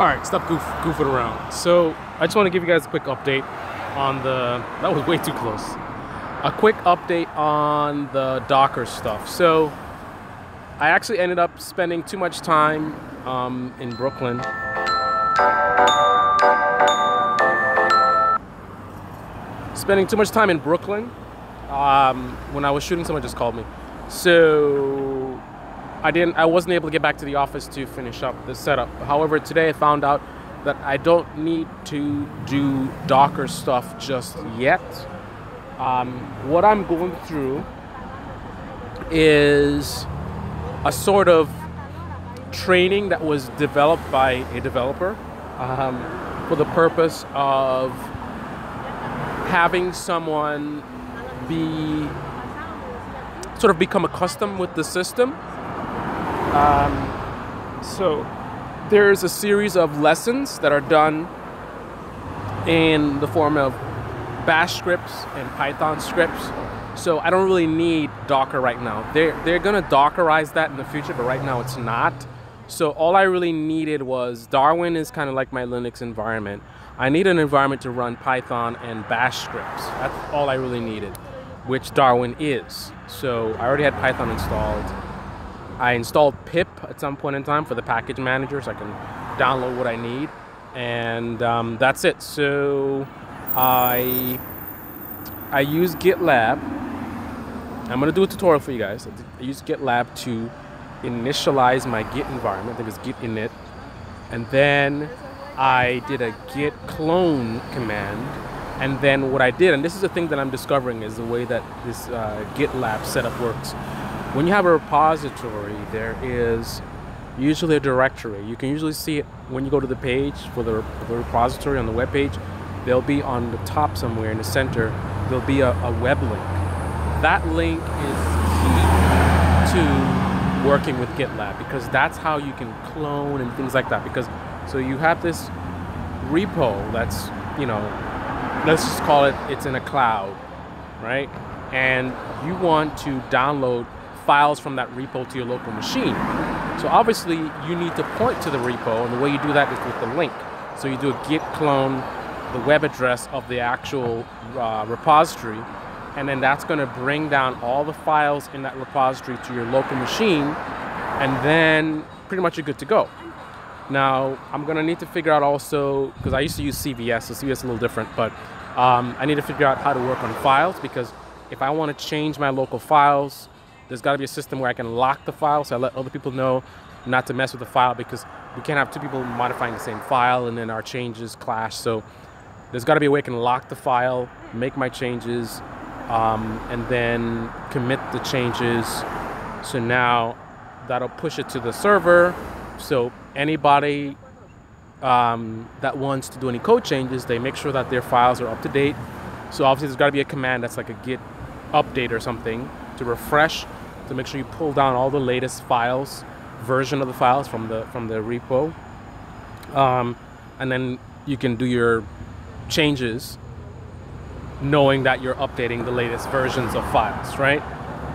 Alright, stop goofing around. So, I just want to give you guys a quick update on the... That was way too close. A quick update on the Docker stuff. So, I actually ended up spending too much time in Brooklyn. Spending too much time in Brooklyn when I was shooting. Someone just called me. So, I wasn't able to get back to the office to finish up the setup. However, today I found out that I don't need to do Docker stuff just yet. What I'm going through is a sort of training that was developed by a developer for the purpose of having someone become accustomed with the system. So there's a series of lessons that are done in the form of Bash scripts and Python scripts. So I don't really need Docker right now. They're gonna Dockerize that in the future, but right now it's not. So all I really needed was Darwin is kind of like my Linux environment. I need an environment to run Python and Bash scripts. That's all I really needed, which Darwin is. So I already had Python installed. I installed pip at some point in time for the package manager so I can download what I need, and that's it. So I use GitLab. I'm gonna do a tutorial for you guys. I use GitLab to initialize my Git environment. I think it's git init, and then I did a git clone command. And then what I did, and this is the thing that I'm discovering, is the way that this GitLab setup works. When you have a repository, there is usually a directory. You can usually see it when you go to the page for the repository on the web page. There'll be on the top somewhere in the center, there'll be a web link. That link is key to working with GitLab, because that's how you can clone and things like that. Because so you have this repo that's, you know, let's just call it, it's in a cloud, right? And you want to download files from that repo to your local machine. So obviously you need to point to the repo, and the way you do that is with the link. So you do a git clone, the web address of the actual repository, and then that's going to bring down all the files in that repository to your local machine, and then pretty much you're good to go. Now I'm going to need to figure out also, because I used to use CVS, so CVS is a little different, but I need to figure out how to work on files, because if I want to change my local files, there's got to be a system where I can lock the file, so I let other people know not to mess with the file, because we can't have two people modifying the same file and then our changes clash. So there's got to be a way I can lock the file, make my changes, and then commit the changes. So now that'll push it to the server. So anybody that wants to do any code changes, they make sure that their files are up to date. So obviously there's got to be a command that's like a git update or something to refresh, to make sure you pull down all the latest files, version of the files from the repo, and then you can do your changes knowing that you're updating the latest versions of files, right?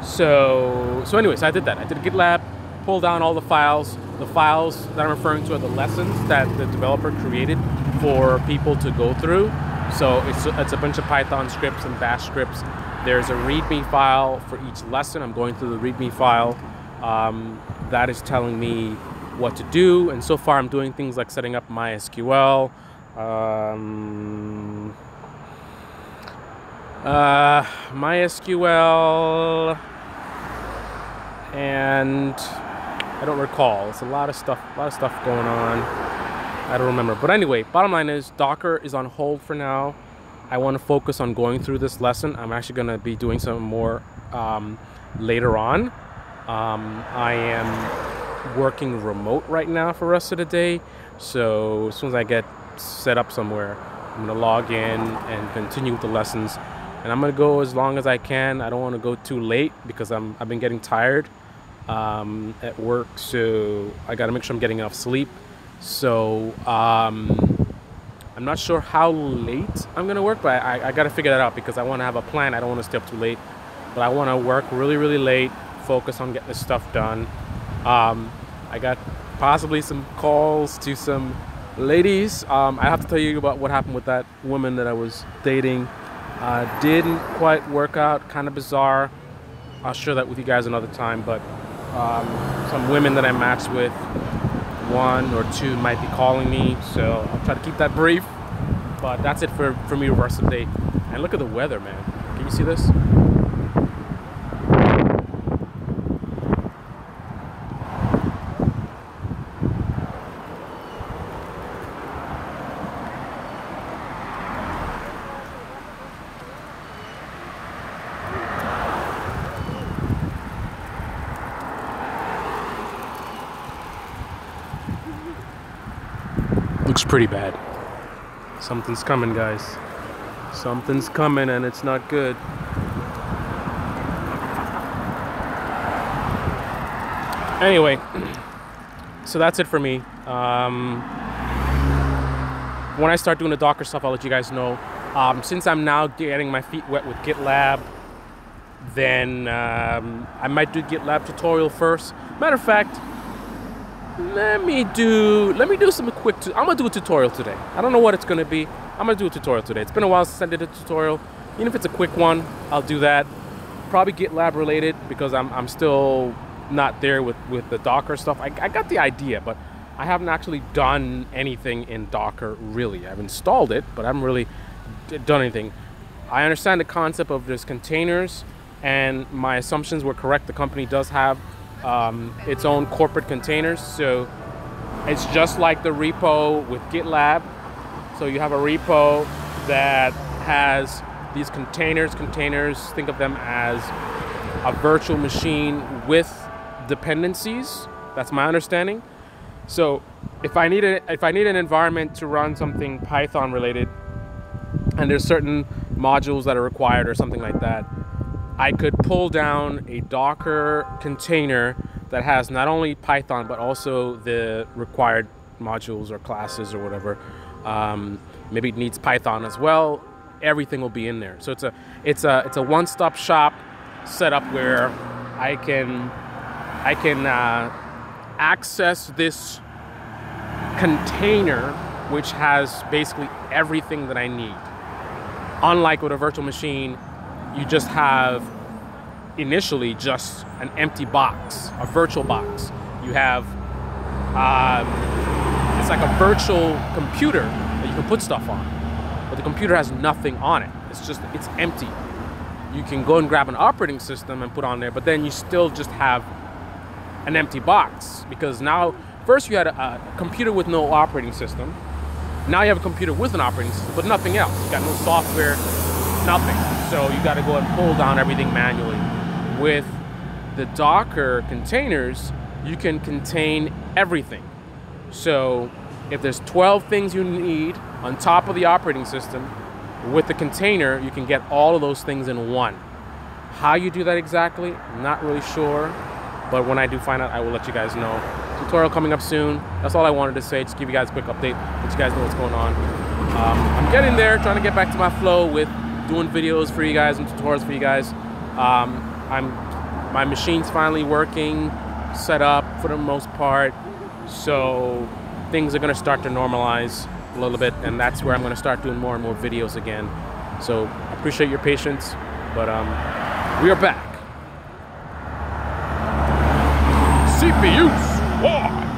So anyways, I did that. I did a GitLab, pull down all the files. The files that I'm referring to are the lessons that the developer created for people to go through. So it's a bunch of Python scripts and Bash scripts. There's a README file for each lesson. I'm going through the README file. That is telling me what to do. And so far I'm doing things like setting up MySQL, MySQL, and I don't recall. It's a lot of stuff going on. I don't remember. But anyway, bottom line is Docker is on hold for now. I want to focus on going through this lesson. I'm actually going to be doing some more later on. I am working remote right now for the rest of the day. So as soon as I get set up somewhere, I'm going to log in and continue with the lessons. And I'm going to go as long as I can. I don't want to go too late because I've been getting tired at work. So I got to make sure I'm getting enough sleep. So I'm not sure how late I'm gonna work, but I gotta figure that out, because I want to have a plan. I don't want to stay up too late, but I want to work really, really late, focus on getting this stuff done. I got possibly some calls to some Ladies, I have to tell you about what happened with that woman that I was dating. Didn't quite work out, kind of bizarre. I'll share that with you guys another time, but some women that I matched with, one or two might be calling me, so I'll try to keep that brief. But that's it for me the rest of the day. And look at the weather, man. Can you see this? Looks pretty bad. Something's coming, guys. Something's coming and it's not good. Anyway, so that's it for me. When I start doing the Docker stuff, I'll let you guys know. Since I'm now getting my feet wet with GitLab, then I might do GitLab tutorial first. Matter of fact, let me do some quick. I'm gonna do a tutorial today. I don't know what it's gonna be. I'm gonna do a tutorial today. It's been a while since I did a tutorial. Even if it's a quick one, I'll do that. Probably GitLab related because I'm still not there with the Docker stuff. I got the idea, but I haven't actually done anything in Docker really. I've installed it, but I haven't really done anything. I understand the concept of there's containers, and my assumptions were correct. The company does have its own corporate containers, so it's just like the repo with GitLab. So you have a repo that has these containers. Think of them as a virtual machine with dependencies. That's my understanding. So if I need an environment to run something Python related, and there's certain modules that are required or something like that, I could pull down a Docker container that has not only Python but also the required modules or classes or whatever. Maybe it needs Python as well. Everything will be in there. So it's a one-stop shop setup where I can access this container which has basically everything that I need. Unlike with a virtual machine, you just have initially just an empty box, a virtual box. You have, it's like a virtual computer that you can put stuff on, but the computer has nothing on it. It's empty. You can go and grab an operating system and put on there, but then you still just have an empty box, because now, first you had a computer with no operating system. Now you have a computer with an operating system, but nothing else. You got no software, nothing. So you got to go and pull down everything manually. With the Docker containers, you can contain everything. So if there's 12 things you need on top of the operating system, with the container, you can get all of those things in one. How you do that exactly, not really sure. But when I do find out, I will let you guys know. Tutorial coming up soon. That's all I wanted to say. Just give you guys a quick update, let you guys know what's going on. I'm getting there, trying to get back to my flow with doing videos for you guys and tutorials for you guys. My machine's finally working, set up for the most part. So things are gonna start to normalize a little bit, and that's where I'm gonna start doing more and more videos again. So I appreciate your patience, but we are back. CPU Squad.